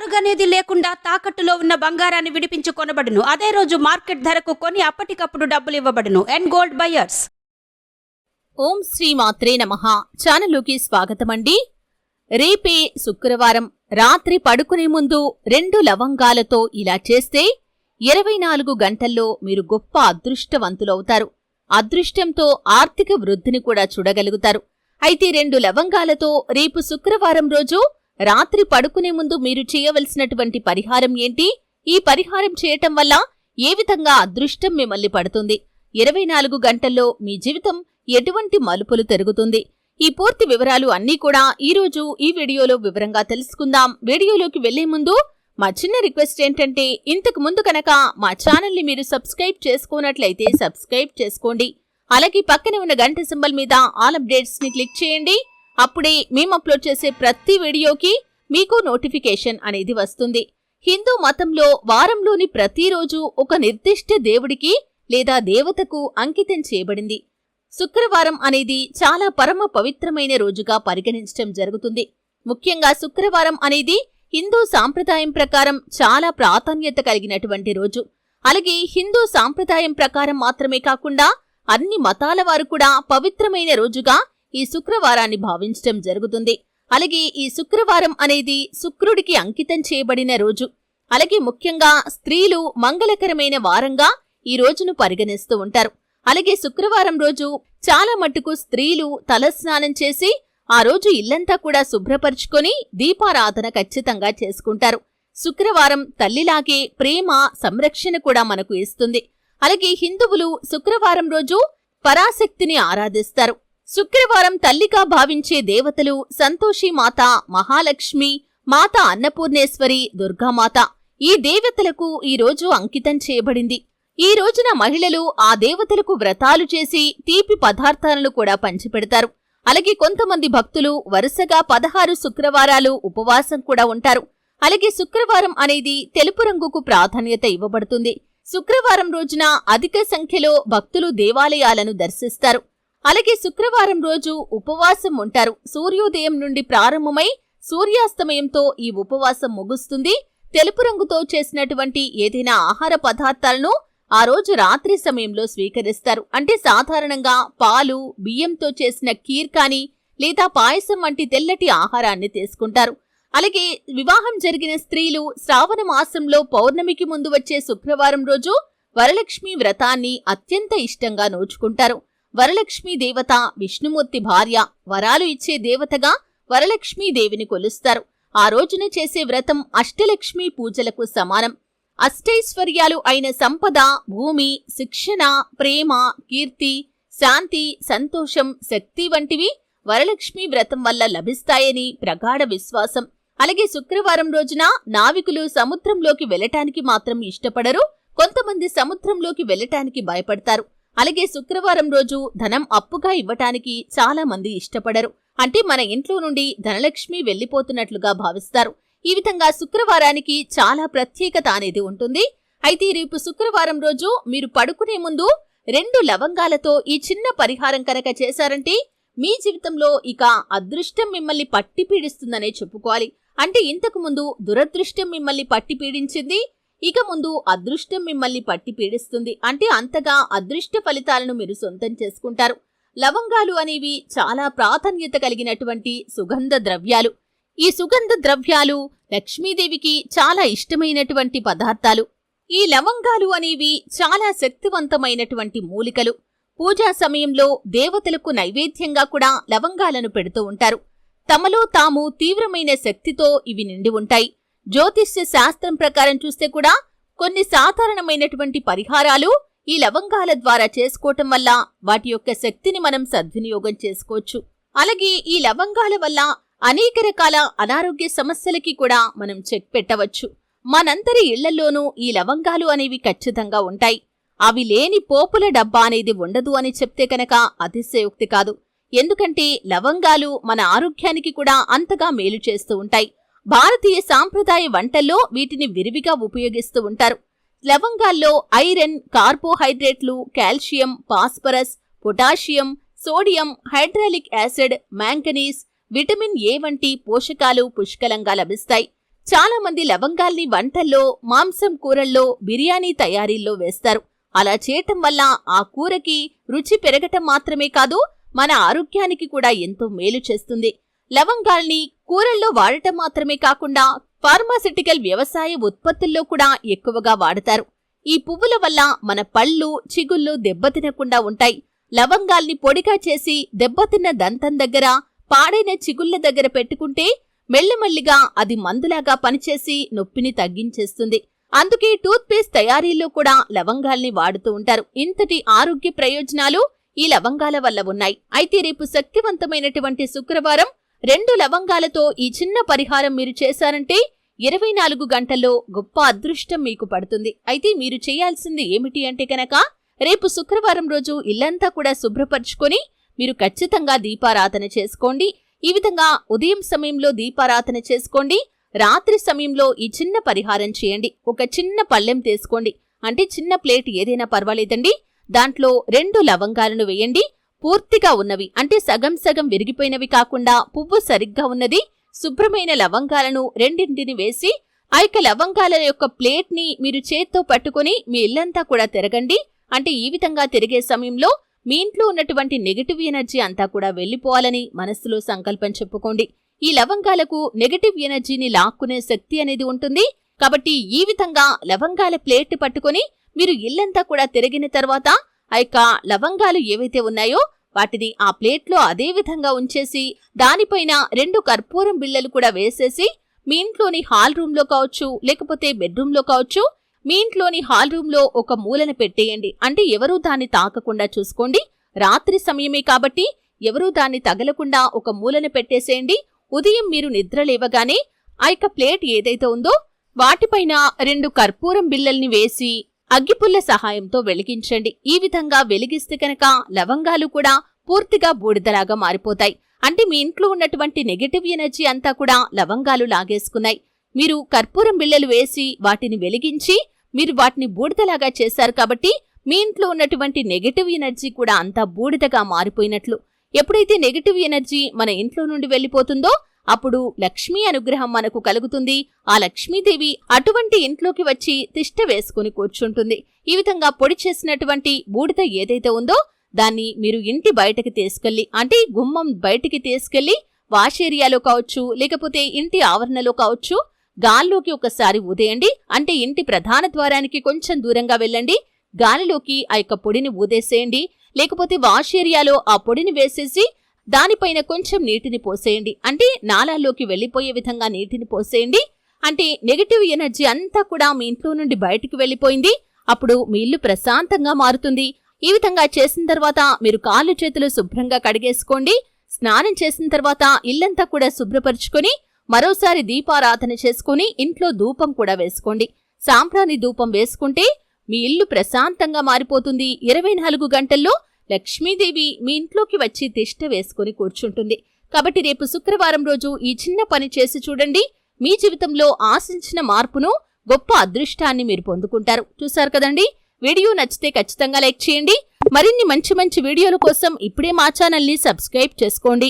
అడుగనేది లేకుండా తాకట్టులో ఉన్న బంగారాన్ని విడిపించి కొనబడును. అదే రోజు మార్కెట్ ధరకు కొని అప్పటికప్పుడు డబ్బులు ఇవ్వబడును. And gold buyers. ఓం శ్రీ మాత్రే నమః. ఛానల్లోకి స్వాగతమండి. రేపే శుక్రవారం రాత్రి పడుకునే ముందు 2 లవంగాలతో ఇలా చేస్తే 24 గంటల్లో మీరు గొప్ప అదృష్టవంతులవుతారు. అదృష్టంతో ఆర్థిక వృద్ధిని కూడా చూడగలుగుతారు. అయితే 2 లవంగాలతో రేపు శుక్రవారం రోజు రాత్రి పడుకునే ముందు మీరు చేయవలసినటువంటి పరిహారం ఏంటి? ఈ పరిహారం చేయటం వల్ల ఏ విధంగా అదృష్టం మిమ్మల్ని పడుతుంది? 24 గంటల్లో మీ జీవితం ఎటువంటి మలుపులు తిరుగుతుంది? ఈ పూర్తి వివరాలు అన్నీ కూడా ఈరోజు ఈ వీడియోలో వివరంగా తెలుసుకుందాం. వీడియోలోకి వెళ్లే ముందు మా చిన్న రిక్వెస్ట్ ఏంటంటే, ఇంతకు ముందు కనుక మా ఛానల్ని మీరు సబ్స్క్రైబ్ చేసుకోనట్లయితే సబ్స్క్రైబ్ చేసుకోండి. అలాగే పక్కనే ఉన్న గంట సింబల్ మీద ఆల్ అప్డేట్స్ ని క్లిక్ చేయండి. అప్పుడే మేము అప్లోడ్ చేసే ప్రతి వీడియోకి మీకు నోటిఫికేషన్ అనేది వస్తుంది. హిందూ మతంలో వారంలోని ప్రతిరోజు ఒక నిర్దిష్ట దేవుడికి లేదా దేవతకు అంకితం చేయబడింది. శుక్రవారం అనేది చాలా పరమ పవిత్రమైన రోజుగా పరిగణించడం జరుగుతుంది. ముఖ్యంగా శుక్రవారం అనేది హిందూ సాంప్రదాయం ప్రకారం చాలా ప్రాధాన్యత కలిగినటువంటి రోజు. అలాగే హిందూ సాంప్రదాయం ప్రకారం మాత్రమే కాకుండా అన్ని మతాల వారు కూడా పవిత్రమైన రోజుగా ఈ శుక్రవారాన్ని భావించడం జరుగుతుంది. అలాగే ఈ శుక్రవారం అనేది శుక్రుడికి అంకితం చేయబడిన రోజు. అలాగే ముఖ్యంగా స్త్రీలు మంగళకరమైన వారంగా ఈ రోజును పరిగణిస్తూ ఉంటారు. అలాగే శుక్రవారం రోజు చాలా మట్టుకు స్త్రీలు తలస్నానం చేసి ఆ రోజు ఇల్లంతా కూడా శుభ్రపరుచుకొని దీపారాధన ఖచ్చితంగా చేసుకుంటారు. శుక్రవారం తల్లిలాగే ప్రేమ సంరక్షణ కూడా మనకు ఇస్తుంది. అలాగే హిందువులు శుక్రవారం రోజు పరాశక్తిని ఆరాధిస్తారు. శుక్రవారం తల్లిగా భావించే దేవతలు సంతోషి మాత, మహాలక్ష్మి మాత, అన్నపూర్ణేశ్వరి, దుర్గామాత. ఈ దేవతలకు ఈ రోజు అంకితం చేయబడింది. ఈ రోజున మహిళలు ఆ దేవతలకు వ్రతాలు చేసి తీపి పదార్థాలను కూడా పంచిపెడతారు. అలాగే కొంతమంది భక్తులు వరుసగా 16 శుక్రవారాలు ఉపవాసం కూడా ఉంటారు. అలాగే శుక్రవారం అనేది తెలుపు రంగుకు ప్రాధాన్యత ఇవ్వబడుతుంది. శుక్రవారం రోజున అధిక సంఖ్యలో భక్తులు దేవాలయాలను దర్శిస్తారు. అలాగే శుక్రవారం రోజు ఉపవాసం ఉంటారు. సూర్యోదయం నుండి ప్రారంభమై సూర్యాస్తమయంతో ఈ ఉపవాసం ముగుస్తుంది. తెలుపు రంగుతో చేసినటువంటి ఏదైనా ఆహార పదార్థాలను ఆ రోజు రాత్రి సమయంలో స్వీకరిస్తారు. అంటే సాధారణంగా పాలు, బియ్యంతో చేసిన ఖీర్ కానీ లేదా పాయసం వంటి తెల్లటి ఆహారాన్ని తీసుకుంటారు. అలాగే వివాహం జరిగిన స్త్రీలు శ్రావణ మాసంలో పౌర్ణమికి ముందు వచ్చే శుక్రవారం రోజు వరలక్ష్మి వ్రతాన్ని అత్యంత ఇష్టంగా నోచుకుంటారు. వరలక్ష్మీ దేవత విష్ణుమూర్తి భార్య, వరాలు ఇచ్చే దేవతగా వరలక్ష్మీదేవిని కొలుస్తారు. ఆ రోజున చేసే వ్రతం అష్టలక్ష్మీ పూజలకు సమానం. అష్టైశ్వర్యాలు అయిన సంపద, భూమి, శిక్షణ, ప్రేమ, కీర్తి, శాంతి, సంతోషం, శక్తి వంటివి వరలక్ష్మీ వ్రతం వల్ల లభిస్తాయని ప్రగాఢ విశ్వాసం. అలాగే శుక్రవారం రోజున నావికులు సముద్రంలోకి వెళ్లటానికి మాత్రం ఇష్టపడరు. కొంతమంది సముద్రంలోకి వెళ్లటానికి భయపడతారు. అలాగే శుక్రవారం రోజు ధనం అప్పుగా ఇవ్వటానికి చాలా మంది ఇష్టపడరు. అంటే మన ఇంట్లో నుండి ధనలక్ష్మి వెళ్లిపోతున్నట్లుగా భావిస్తారు. ఈ విధంగా శుక్రవారానికి చాలా ప్రత్యేకత అనేది ఉంటుంది. అయితే రేపు శుక్రవారం రోజు మీరు పడుకునే ముందు 2 లవంగాలతో ఈ చిన్న పరిహారం కనుక చేశారంటే మీ జీవితంలో ఇక అదృష్టం మిమ్మల్ని పట్టి పీడిస్తుందనే చెప్పుకోవాలి. అంటే ఇంతకు ముందు దురదృష్టం మిమ్మల్ని పట్టి పీడించింది, ఇక ముందు అదృష్టం మిమ్మల్ని పట్టి పీడిస్తుంది. అంటే అంతగా అదృష్ట ఫలితాలను మీరు సొంతం చేసుకుంటారు. లవంగాలు అనేవి చాలా ప్రాధాన్యత కలిగినటువంటి సుగంధ ద్రవ్యాలు. ఈ సుగంధ ద్రవ్యాలు లక్ష్మీదేవికి చాలా ఇష్టమైనటువంటి పదార్థాలు. ఈ లవంగాలు అనేవి చాలా శక్తివంతమైనటువంటి మూలికలు. పూజా సమయంలో దేవతలకు నైవేద్యంగా కూడా లవంగాలను పెడుతూ ఉంటారు. తమలో తాము తీవ్రమైన శక్తితో ఇవి నిండి ఉంటాయి. జ్యోతిష్య శాస్త్రం ప్రకారం చూస్తే కూడా కొన్ని సాధారణమైనటువంటి పరిహారాలు ఈ లవంగాల ద్వారా చేసుకోవటం వల్ల వాటి యొక్క శక్తిని మనం సద్వినియోగం చేసుకోవచ్చు. అలాగే ఈ లవంగాల వల్ల అనేక రకాల అనారోగ్య సమస్యలకి కూడా మనం చెక్ పెట్టవచ్చు. మనందరి ఇళ్లలోనూ ఈ లవంగాలు అనేవి ఖచ్చితంగా ఉంటాయి. అవి లేని పోపుల డబ్బా అనేది ఉండదు అని చెప్తే కనుక అతిశయోక్తి కాదు. ఎందుకంటే లవంగాలు మన ఆరోగ్యానికి కూడా అంతగా మేలు చేస్తూ ఉంటాయి. భారతీయ సాంప్రదాయ వంటల్లో వీటిని విరివిగా ఉపయోగిస్తూ ఉంటారు. లవంగాల్లో ఐరన్, కార్బోహైడ్రేట్లు, calcium, phosphorus, potassium, sodium, hydraulic acid, manganese, vitamin A వంటి పోషకాలు పుష్కలంగా లభిస్తాయి. చాలా మంది లవంగాల్ని వంటల్లో, మాంసం కూరల్లో, బిర్యానీ తయారీల్లో వేస్తారు. అలా చేయటం వల్ల ఆ కూరకి రుచి పెరగటం మాత్రమే కాదు, మన ఆరోగ్యానికి కూడా ఎంతో మేలు చేస్తుంది. లవంగాల్ని కూరల్లో వాడటం మాత్రమే కాకుండా ఫార్మాసిటికల్ వ్యవసాయ ఉత్పత్తుల్లో కూడా ఎక్కువగా వాడతారు. ఈ పువ్వుల వల్ల మన పళ్ళు, చిగుళ్ళు దెబ్బతినకుండా ఉంటాయి. లవంగాల్ని పొడిగా చేసి దెబ్బతిన్న దంతం దగ్గర, పాడైన చిగుళ్ళ దగ్గర పెట్టుకుంటే మెల్లమెల్లిగా అది మందులాగా పనిచేసి నొప్పిని తగ్గించేస్తుంది. అందుకే టూత్ పేస్ట్ తయారీలో కూడా లవంగాల్ని వాడుతూ ఉంటారు. ఇంతటి ఆరోగ్య ప్రయోజనాలు ఈ లవంగాల వల్ల ఉన్నాయి. అయితే రేపు శక్తివంతమైనటువంటి శుక్రవారం 2 లవంగాలతో ఈ చిన్న పరిహారం మీరు చేశారంటే 24 గంటల్లో గొప్ప అదృష్టం మీకు పడుతుంది. అయితే మీరు చేయాల్సింది ఏమిటి అంటే కనుక, రేపు శుక్రవారం రోజు ఇల్లంతా కూడా శుభ్రపరుచుకొని మీరు ఖచ్చితంగా దీపారాధన చేసుకోండి. ఈ విధంగా ఉదయం సమయంలో దీపారాధన చేసుకోండి. రాత్రి సమయంలో ఈ చిన్న పరిహారం చేయండి. ఒక చిన్న పళ్ళెం తీసుకోండి, అంటే చిన్న ప్లేట్ ఏదైనా పర్వాలేదండి. దాంట్లో 2 లవంగాలను వేయండి. పూర్తిగా ఉన్నవి, అంటే సగం సగం విరిగిపోయినవి కాకుండా పువ్వు సరిగ్గా ఉన్నది శుభ్రమైన లవంగాలను 2 వేసి ఆ యొక్క లవంగాల యొక్క ప్లేట్ ని మీరు చేత్తో పట్టుకుని మీ ఇల్లంతా కూడా తిరగండి. అంటే ఈ విధంగా తిరిగే సమయంలో మీ ఇంట్లో ఉన్నటువంటి నెగటివ్ ఎనర్జీ అంతా కూడా వెళ్లిపోవాలని మనస్సులో సంకల్పం చెప్పుకోండి. ఈ లవంగాలకు నెగటివ్ ఎనర్జీని లాక్కునే శక్తి అనేది ఉంటుంది. కాబట్టి ఈ విధంగా లవంగాల ప్లేట్ పట్టుకుని మీరు ఇల్లంతా కూడా తిరిగిన తర్వాత ఆ యొక్క లవంగాలు ఏవైతే ఉన్నాయో వాటిని ఆ ప్లేట్లో అదే విధంగా ఉంచేసి దానిపైన 2 కర్పూరం బిళ్ళలు కూడా వేసేసి మీ ఇంట్లోని హాల్ రూమ్ లో కావచ్చు, లేకపోతే బెడ్రూమ్ లో కావచ్చు, మీ ఇంట్లోని హాల్ రూమ్ లో ఒక మూలన పెట్టేయండి. అంటే ఎవరూ దాన్ని తాకకుండా చూసుకోండి. రాత్రి సమయమే కాబట్టి ఎవరూ దాన్ని తగలకుండా ఒక మూలన పెట్టేసేయండి. ఉదయం మీరు నిద్ర లేవగానే ఆ యొక్క ప్లేట్ ఏదైతే ఉందో వాటిపైన 2 కర్పూరం బిళ్ళల్ని వేసి అగ్గిపుల్ల సహాయంతో వెలిగించండి. ఈ విధంగా వెలిగిస్తే కనుక లవంగాలు కూడా పూర్తిగా బూడిదలాగా మారిపోతాయి. అంటే మీ ఇంట్లో ఉన్నటువంటి నెగటివ్ ఎనర్జీ అంతా కూడా లవంగాలు లాగేసుకున్నాయి. మీరు కర్పూరం బిళ్ళలు వేసి వాటిని వెలిగించి మీరు వాటిని బూడిదలాగా చేశారు కాబట్టి మీ ఇంట్లో ఉన్నటువంటి నెగటివ్ ఎనర్జీ కూడా అంతా బూడిదగా మారిపోయినట్లు. ఎప్పుడైతే నెగటివ్ ఎనర్జీ మన ఇంట్లో నుండి వెళ్లిపోతుందో అప్పుడు లక్ష్మీ అనుగ్రహం మనకు కలుగుతుంది. ఆ లక్ష్మీదేవి అటువంటి ఇంట్లోకి వచ్చి తిష్ట వేసుకుని కూర్చుంటుంది. ఈ విధంగా పొడి చేసినటువంటి బూడిద ఏదైతే ఉందో దాన్ని మీరు ఇంటి బయటకి తీసుకెళ్లి, అంటే గుమ్మం బయటికి తీసుకెళ్లి వాష్ ఏరియాలో కావచ్చు, లేకపోతే ఇంటి ఆవరణలో కావచ్చు, గాల్లోకి ఒకసారి ఊదేయండి. అంటే ఇంటి ప్రధాన ద్వారానికి కొంచెం దూరంగా వెళ్ళండి. గాలిలోకి ఆ యొక్క పొడిని ఊదేసేయండి. లేకపోతే వాష్ ఏరియాలో ఆ పొడిని వేసేసి దానిపైన కొంచెం నీటిని పోసేయండి. అంటే నాలాల్లోకి వెళ్లిపోయే విధంగా నీటిని పోసేయండి. అంటే నెగటివ్ ఎనర్జీ అంతా కూడా మీ ఇంట్లో నుండి బయటికి వెళ్లిపోయింది. అప్పుడు మీ ఇల్లు ప్రశాంతంగా మారుతుంది. ఈ విధంగా చేసిన తర్వాత మీరు కాళ్ళు చేతులు శుభ్రంగా కడిగేసుకోండి. స్నానం చేసిన తర్వాత ఇల్లంతా కూడా శుభ్రపరుచుకొని మరోసారి దీపారాధన చేసుకుని ఇంట్లో ధూపం కూడా వేసుకోండి. సాంబ్రాణి ధూపం వేసుకుంటే మీ ఇల్లు ప్రశాంతంగా మారిపోతుంది. 24 గంటల్లో లక్ష్మీదేవి మీ ఇంట్లోకి వచ్చి తిష్ట వేసుకుని కూర్చుంటుంది. కాబట్టి రేపు శుక్రవారం రోజు ఈ చిన్న పని చేసి చూడండి. మీ జీవితంలో ఆశించిన మార్పును, గొప్ప అదృష్టాన్ని మీరు పొందుకుంటారు. చూశారు కదండి. వీడియో నచ్చితే ఖచ్చితంగా లైక్ చేయండి. మరిన్ని మంచి మంచి వీడియోల కోసం ఇప్పుడే మా ఛానల్ని సబ్స్క్రైబ్ చేసుకోండి.